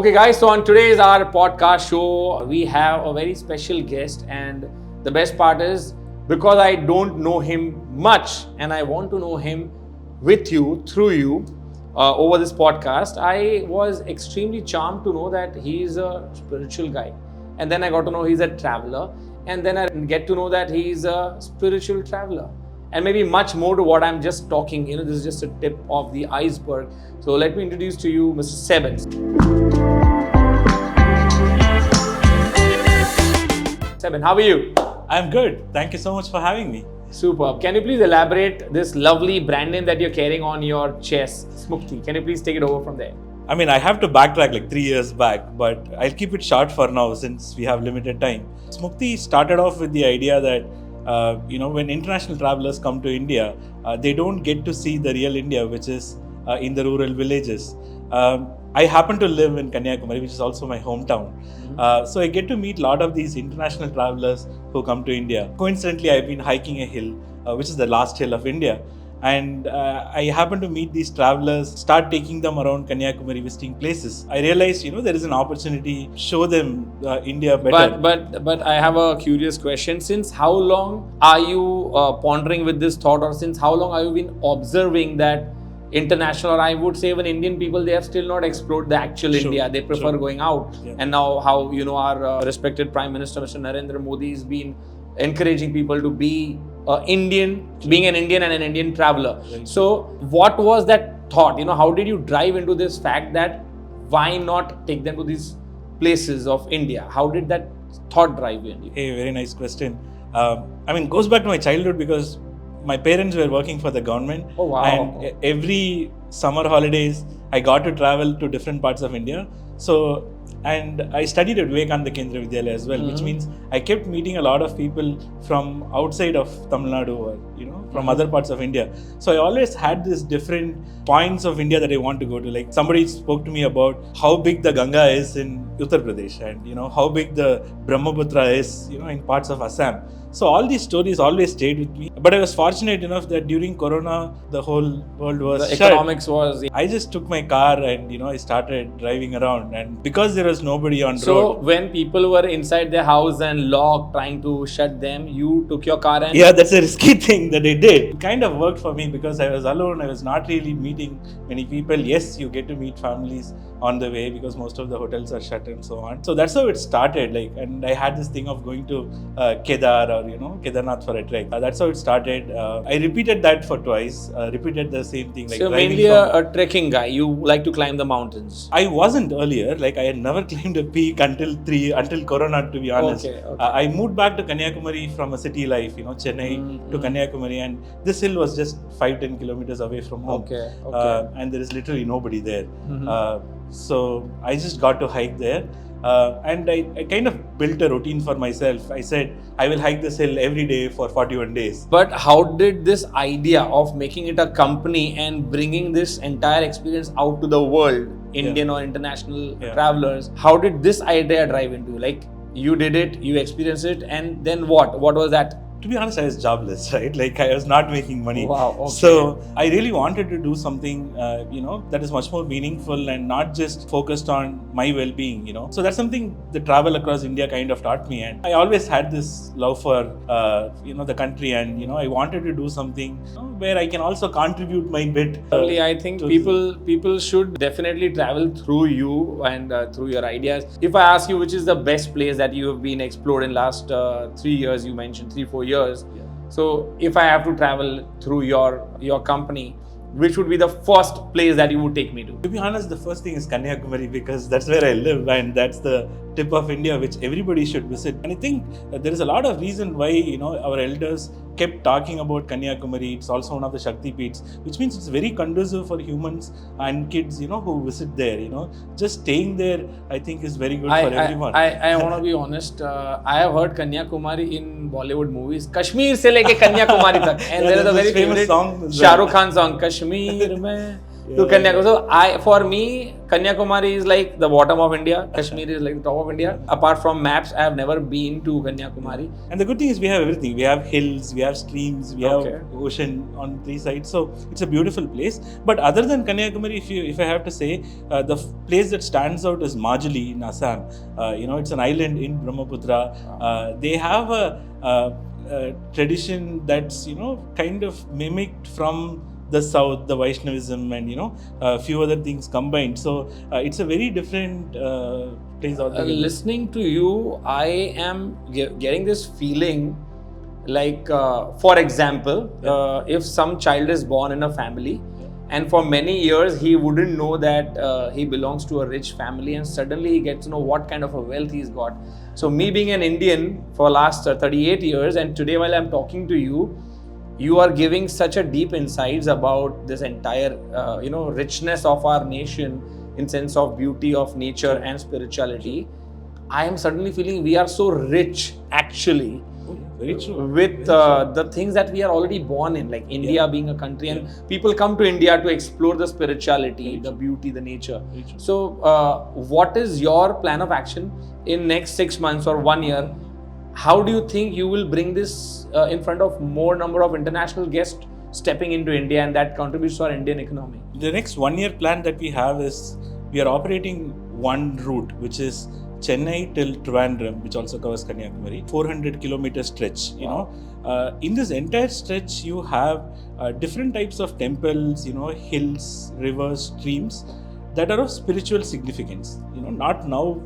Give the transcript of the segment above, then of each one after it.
Okay, guys, so on today's our podcast show, we have a very special guest, and the best part is because I don't know him much and I want to know him with you, through you, over this podcast, I was extremely charmed to know that he's a spiritual guy. And then I got to know he's a traveler, and then I get to know that he's a spiritual traveler. And maybe much more to what I'm just talking. This is just a tip of the iceberg. So let me introduce to you Mr. Sabin. Sabin, how are you? I'm good. Thank you so much for having me. Superb. Can you please elaborate this lovely brand name that you're carrying on your chest, SMUKTI? Can you please take it over from there? I mean, I have to backtrack like 3 years back, but I'll keep it short for now since we have limited time. SMUKTI started off with the idea that when international travelers come to India, they don't get to see the real India, which is in the rural villages. I happen to live in Kanyakumari, which is also my hometown. So I get to meet a lot of these international travelers who come to India. Coincidentally, I've been hiking a hill, which is the last hill of India. And I happen to meet these travelers, start taking them around Kanyakumari, visiting places. I realized, there is an opportunity to show them India better. But I have a curious question. Since how long are you pondering with this thought, or since how long have you been observing that international, or I would say even Indian people, they have still not explored the actual India. They prefer going out. Yeah. And now how, our respected Prime Minister, Mr. Narendra Modi, has been encouraging people to be Indian, being an Indian and an Indian traveler. Right. So what was that thought? How did you drive into this fact that why not take them to these places of India? How did that thought drive you? Hey, very nice question. Goes back to my childhood because my parents were working for the government. Oh, wow. And every summer holidays, I got to travel to different parts of India. And I studied at Vivekananda Kendra Vidyalaya as well, which means I kept meeting a lot of people from outside of Tamil Nadu or, from other parts of India. So I always had these different points of India that I want to go to. Like somebody spoke to me about how big the Ganga is in Uttar Pradesh and, how big the Brahmaputra is, in parts of Assam. So all these stories always stayed with me. But I was fortunate enough that during Corona, the whole world was shut. Economics was... I just took my car and, I started driving around. And because there was nobody on road. So when people were inside their house and locked, trying to shut them, you took your car and... Yeah, that's a risky thing that I did. It kind of worked for me because I was alone. I was not really meeting many people. Yes, you get to meet families on the way because most of the hotels are shut and so on. So that's how it started. And I had this thing of going to Kedar or Kedarnath for a trek. That's how it started. I repeated that for twice. Repeated the same thing. So mainly a trekking guy. You like to climb the mountains. I wasn't earlier. I had never climbed a peak until Corona, to be honest. Okay. I moved back to Kanyakumari from a city life, Chennai to Kanyakumari, and this hill was just 5-10 kilometers away from home. Okay. And there is literally nobody there. So I just got to hike there. And I kind of built a routine for myself. I said, I will hike this hill every day for 41 days. But how did this idea of making it a company and bringing this entire experience out to the world, Indian or international travelers, how did this idea drive into? You did it, you experienced it, and then what? What was that? To be honest, I was jobless, right? I was not making money. Wow, okay. So I really wanted to do something, that is much more meaningful and not just focused on my well-being, So that's something the travel across India kind of taught me. And I always had this love for, the country, and, I wanted to do something where I can also contribute my bit. I think people should definitely travel through you and through your ideas. If I ask you which is the best place that you have been explored in last 3 years, you mentioned 3-4 years. So if I have to travel through your company, which would be the first place that you would take me to? To be honest, the first thing is Kanyakumari because that's where I live and that's the tip of India which everybody should visit. And I think there is a lot of reason why, our elders kept talking about Kanyakumari. It's also one of the Shakti Peeths, which means it's very conducive for humans and kids, who visit there, Just staying there, I think, is very good for everyone. I want to be honest. I have heard Kanyakumari in Bollywood movies. Kashmir se leke Kanyakumari tak. And there is a very famous song. Shah Rukh Khan song, Kashmir mein to Kanyakumari. So for me, Kanyakumari is like the bottom of India. Kashmir is like the top of India. Apart from maps, I have never been to Kanyakumari. And the good thing is we have everything. We have hills, we have streams, we Okay. have ocean on three sides. So it's a beautiful place. But other than Kanyakumari, if I have to say, the place that stands out is Majuli in Assam. It's an island in Brahmaputra. They have a tradition that's kind of mimicked from the south, the Vaishnavism, and a few other things combined. So it's a very different place altogether. Listening to you, I am getting this feeling like, for example, if some child is born in a family, and for many years he wouldn't know that he belongs to a rich family, and suddenly he gets to know what kind of a wealth he's got. So me being an Indian for last 38 years, and today while I'm talking to you, you are giving such a deep insights about this entire richness of our nation in sense of beauty of nature and spirituality. I am suddenly feeling we are so rich actually. Very true. With the things that we are already born in, like India being a country, and people come to India to explore the spirituality, the beauty, the nature. So what is your plan of action in next 6 months or 1 year? How do you think you will bring this in front of more number of international guests stepping into India, and that contributes to our Indian economy? The next 1 year plan that we have is we are operating one route, which is Chennai till Trivandrum, which also covers Kanyakumari, 400 kilometer stretch. In this entire stretch, you have different types of temples, hills, rivers, streams that are of spiritual significance. Not now.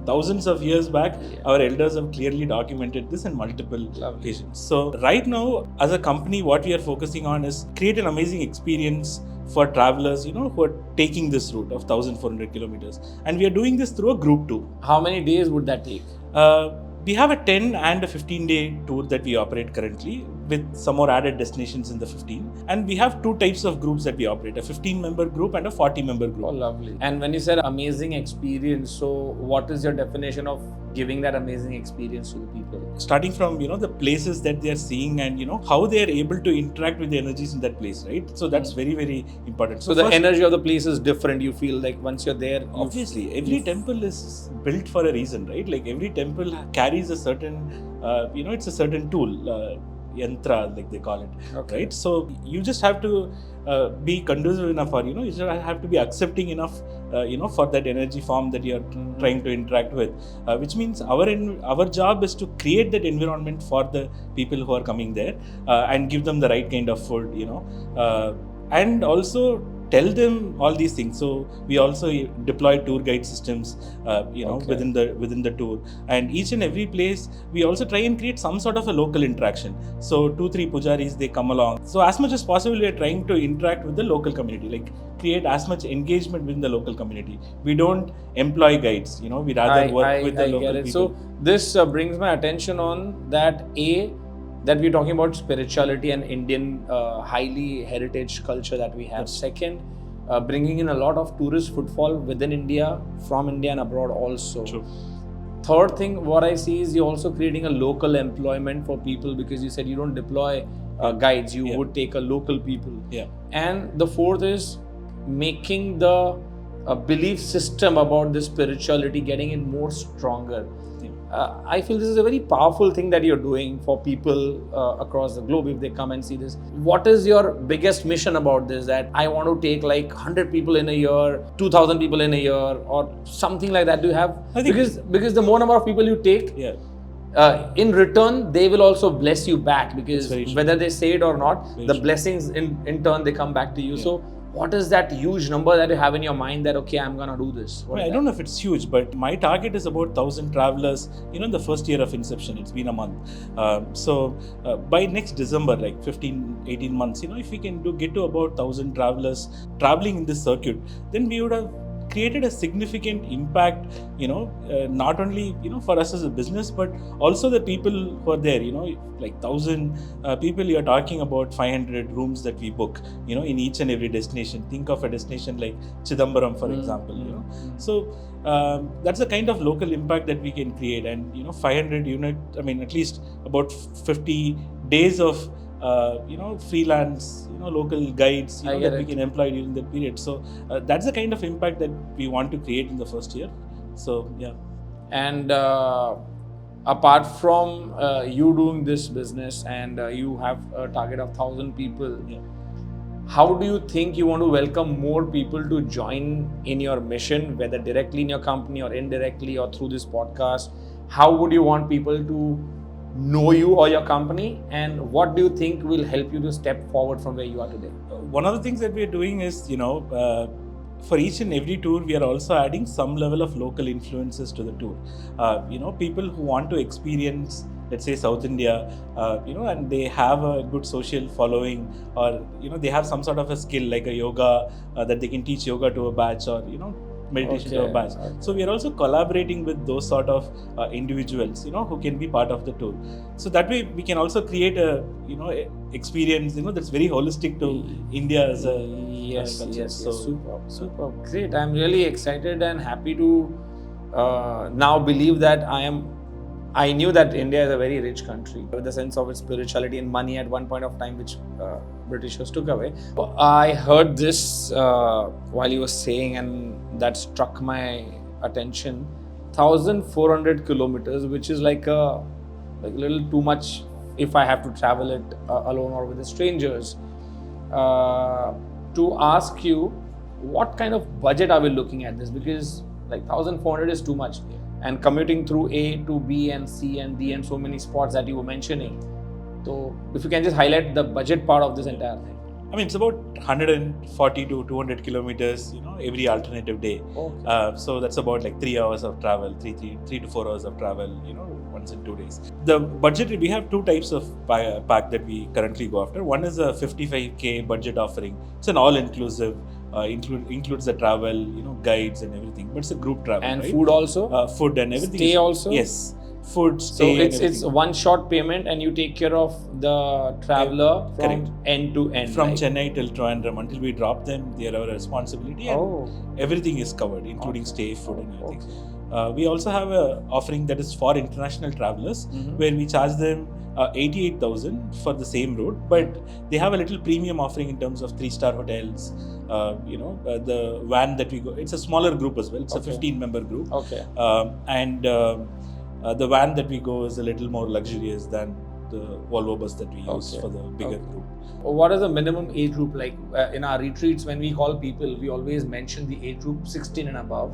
Thousands of years back, our elders have clearly documented this in multiple occasions. So right now, as a company, what we are focusing on is create an amazing experience for travelers, who are taking this route of 1,400 kilometers. And we are doing this through a group tour. How many days would that take? We have a 10 and a 15-day tour that we operate currently, with some more added destinations in the 15. And we have two types of groups that we operate, a 15-member group and a 40-member group. Oh, lovely. And when you said amazing experience, so what is your definition of giving that amazing experience to the people? Starting from, the places that they are seeing and, how they are able to interact with the energies in that place, right? So that's very, very important. So the energy of the place is different, you feel like once you're there? Obviously, every temple is built for a reason, right? Like every temple carries a certain, it's a certain tool. Yantra, like they call it, right? So you just have to be conducive enough, or you just have to be accepting enough, for that energy form that you're trying to interact with. Which means our job is to create that environment for the people who are coming there, and give them the right kind of food, and also tell them all these things. So we also deploy tour guide systems, within the tour, and each and every place we also try and create some sort of a local interaction. So 2-3 pujaris, they come along. So as much as possible, we are trying to interact with the local community, like create as much engagement within the local community. We don't employ guides, we rather work with the local people. So this brings my attention on that that we're talking about spirituality and Indian highly heritage culture that we have. Second, bringing in a lot of tourist footfall within India, from India and abroad also. True. Third thing, what I see is you're also creating a local employment for people, because you said you don't deploy guides, you would take a local people. And the fourth is making the belief system about this spirituality, getting it more stronger. I feel this is a very powerful thing that you're doing for people across the globe if they come and see this. What is your biggest mission about this? That I want to take like 100 people in a year, 2,000 people in a year, or something like that. Do you have? Because the more number of people you take, in return, they will also bless you back, because whether they say it or not, the blessings in turn, they come back to you. So what is that huge number that you have in your mind that, okay, I'm going to do this? I don't know if it's huge, but my target is about 1,000 travelers, in the first year of inception. It's been a month. So by next December, like 15, 18 months, if we can get to about 1,000 travelers traveling in this circuit, then we would have created a significant impact, not only, for us as a business, but also the people who are there, like 1,000 people, you're talking about 500 rooms that we book, in each and every destination. Think of a destination like Chidambaram, for example, So that's the kind of local impact that we can create. And, 500 unit, at least about 50 days of freelance, local guides, I that get we it. can employ during that period. So that's the kind of impact that we want to create in the first year. So yeah. And apart from you doing this business and you have a target of 1,000 people, Yeah. how do you think you want to welcome more people to join in your mission, whether directly in your company or indirectly or through this podcast? How would you want people to know you or your company, and what do you think will help you to step forward from where you are today? One of the things that we're doing is, for each and every tour, we are also adding some level of local influences to the tour. People who want to experience, let's say, South India, and they have a good social following, or, they have some sort of a skill like a yoga, that they can teach yoga to a batch, or, meditation to a batch. Okay. So we are also collaborating with those sort of individuals, who can be part of the tour. So that way we can also create a, experience, that's very holistic to India as a Yes, culture. yes, So, super. Great. I'm really excited and happy to now believe that I knew that India is a very rich country with the sense of its spirituality and money at one point of time, which Britishers took away. I heard this while you were saying, and that struck my attention. 1,400 kilometers, which is like a little too much if I have to travel it alone or with the strangers. To ask you, what kind of budget are we looking at this? Because like 1,400 is too much, and commuting through A to B and C and D and so many spots that you were mentioning. So if you can just highlight the budget part of this entire thing. I mean, it's about 140 to 200 kilometers, every alternative day. Okay. So that's about like 3 hours of travel, 3 to 4 hours of travel, once in 2 days. The budget, we have two types of pack that we currently go after. One is a 55K budget offering. It's an all-inclusive, includes the travel, guides and everything. But it's a group travel, And right? food also? Food and everything. Stay also? Yes. Food, So stay, and it's everything. one short payment and you take care of the traveler from Correct. end to end. From right? Chennai till Trivandrum, until we drop them, they are our responsibility, and everything is covered, including stay, food, and everything. We also have a offering that is for international travelers, where we charge them 88,000 for the same route, but they have a little premium offering in terms of 3-star hotels. The van that we go, it's a smaller group as well. It's a 15-member group. Okay. The van that we go is a little more luxurious than the Volvo bus that we use for the bigger group. What is the minimum age group? Like in our retreats, when we call people, we always mention the age group 16 and above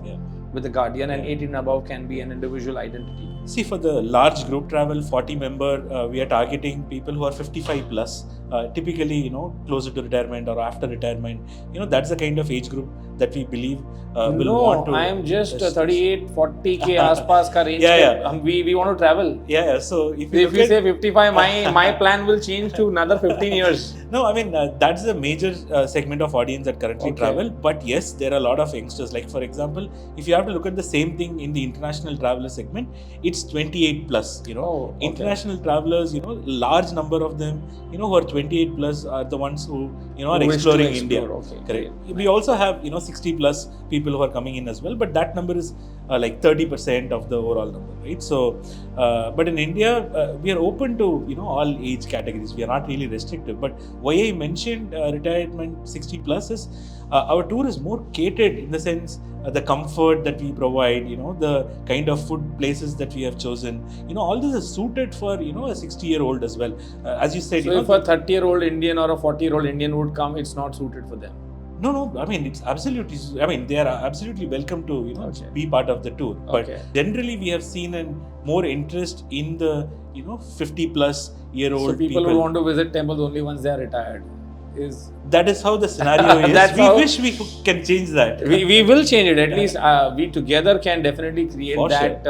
with the guardian, and 18 and above can be an individual identity. See, for the large group travel, 40-member, we are targeting people who are 55 plus, typically, closer to retirement or after retirement. That's the kind of age group that we believe will want to. I am just 38, 40K आसपास का range. We want to travel. Yeah. So if you say 55, my plan will change to another 15 years. No, I mean, that's the major segment of audience that currently travel. But yes, there are a lot of youngsters. Like, for example, if you have to look at the same thing in the international traveler segment, it's 28 plus. International travelers, large number of them, who are 28 plus are the ones who, are exploring India. Correct. We also have, 60 plus people who are coming in as well, but that number is like 30% of the overall number, right? So, but in India, we are open to, all age categories. We are not really restrictive. But why I mentioned retirement 60 plus is our tour is more catered in the sense the comfort that we provide, the kind of food places that we have chosen, all this is suited for, a 60-year-old as well. As you said, so if a 30-year-old Indian or a 40-year-old Indian would come, it's not suited for them. No. I mean, it's absolutely. I mean, they are absolutely welcome to be part of the tour. But generally, we have seen more interest in the 50-plus-year-old so people who want to visit temples only once they are retired. That is how the scenario is. We wish we can change that. We will change it. At least we together can definitely create for that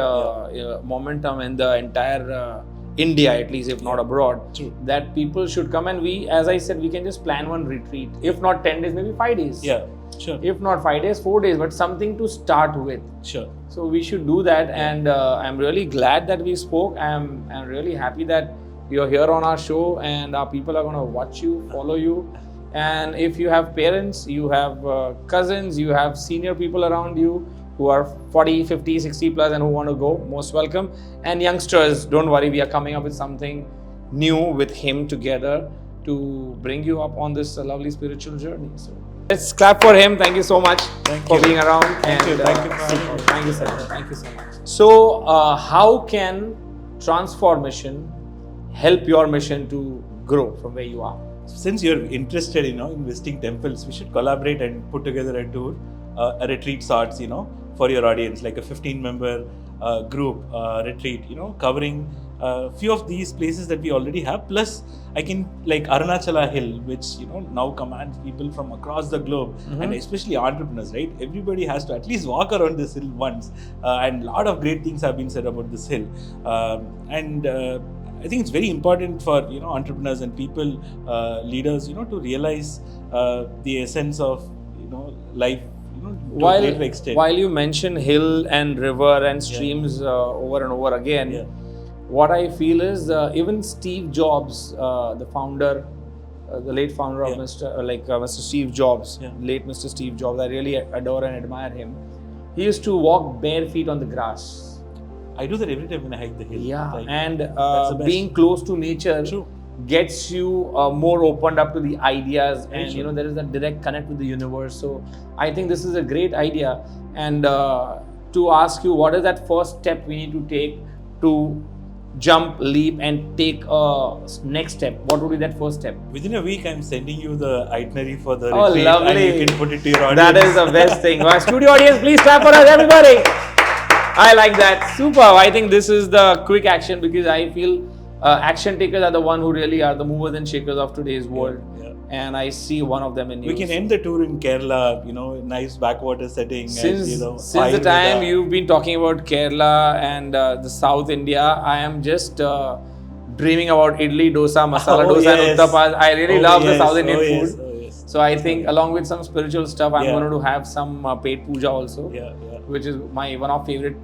momentum in the entire India, at least, if not abroad. True. That people should come, and we, as I said, we can just plan one retreat. If not 10 days, maybe 5 days. Yeah, sure. If not 5 days, 4 days, but something to start with. Sure. So we should do that, and I'm really glad that we spoke. I'm really happy that you're here on our show, and our people are going to watch you, follow you. And if you have parents, you have cousins, you have senior people around you who are 40, 50, 60 plus and who want to go, most welcome. And youngsters, don't worry, we are coming up with something new with him together. to bring you up on this lovely spiritual journey. So let's clap for him. Thank you so much for being around. Thank you. Thank you for having me. Thank you, sir. Thank you so much. So, how can transformation help your mission to grow from where you are? Since you're interested, in visiting temples, we should collaborate and put together a tour, a retreat sorts, for your audience, like a 15-member group retreat, covering a few of these places that we already have. Plus, I can, like Arunachala Hill, which, now commands people from across the globe, and especially entrepreneurs, right? Everybody has to at least walk around this hill once. And a lot of great things have been said about this hill. I think it's very important for entrepreneurs and people, leaders, to realize the essence of life, to a great extent. While you mention hill and river and streams over and over again, what I feel is even Steve Jobs, the founder, the late founder of Mr. Steve Jobs, late Mr. Steve Jobs, I really adore and admire him. He used to walk bare feet on the grass. I do that every time when I hike the hill. Yeah, like, and being close to nature gets you more opened up to the ideas, and there is a direct connect with the universe. So I think this is a great idea. And to ask you, what is that first step we need to take to jump, leap, and take a next step? What would be that first step? Within a week, I'm sending you the itinerary for the retreat, lovely. And you can put it to your audience. That is the best thing. Our studio audience, please clap for us, everybody. I like that. Super. I think this is the quick action, because I feel action takers are the one who really are the movers and shakers of today's world. And I see one of them in you. We can end the tour in Kerala, nice backwater setting. Since the time you've been talking about Kerala and the South India, I am just dreaming about idli, dosa, masala dosa, and utthapam. I really love the South Indian food. So I think along with some spiritual stuff, I'm going to have some paid puja also, which is my one of favorite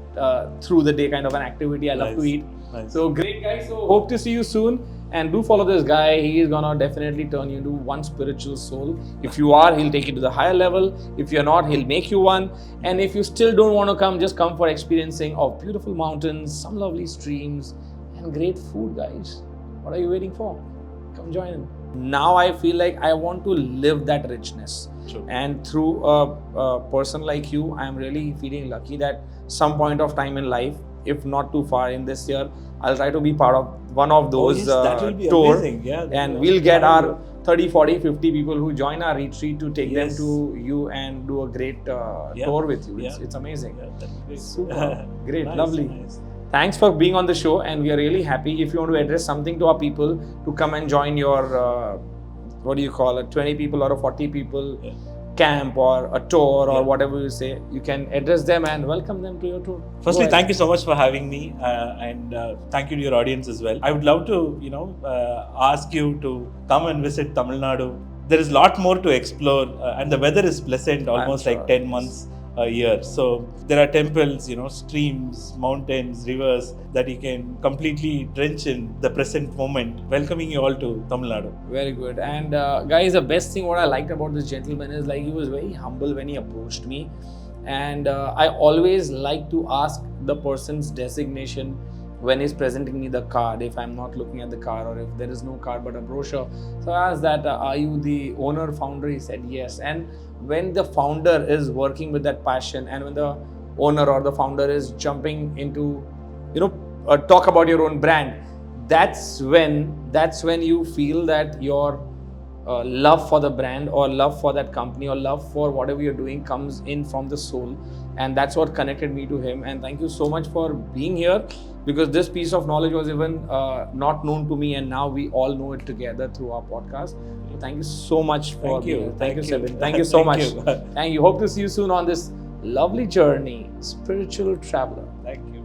through the day kind of an activity. I love to eat. So great, guys. So hope to see you soon. And do follow this guy. He is gonna definitely turn you into one spiritual soul. If you are, he'll take you to the higher level. If you're not, he'll make you one. And if you still don't want to come, just come for experiencing of beautiful mountains, some lovely streams, and great food, guys. What are you waiting for? Come join in. Now I feel like I want to live that richness. And through a person like you, I'm really feeling lucky that some point of time in life, if not too far in this year, I'll try to be part of one of those tours. And we'll get our 30, 40, 50 people who join our retreat to take them to you and do a great tour with you. It's amazing. Super. Great. Lovely. Thanks for being on the show, and we are really happy. If you want to address something to our people to come and join your, 20 people or a 40 people camp or a tour or whatever you say, you can address them and welcome them to your tour. Firstly, thank you so much for having me, and thank you to your audience as well. I would love to, ask you to come and visit Tamil Nadu. There is a lot more to explore, and the weather is pleasant, almost like 10 months a year. So there are temples, streams, mountains, rivers that you can completely drench in the present moment. Welcoming you all to Tamil Nadu. Very good. And guys, the best thing what I liked about this gentleman is like he was very humble when he approached me. And I always like to ask the person's designation when he's presenting me the card, if I'm not looking at the card or if there is no card but a brochure. So I asked that, are you the owner, founder? He said yes. And when the founder is working with that passion, and when the owner or the founder is jumping into, talk about your own brand, that's when you feel that your love for the brand or love for that company or love for whatever you're doing comes in from the soul. And that's what connected me to him. And thank you so much for being here, because this piece of knowledge was even not known to me, and now we all know it together through our podcast. So thank you so much for being here. Thank you, Sabin. Thank you so much. Thank you. Hope to see you soon on this lovely journey, spiritual traveler. Thank you.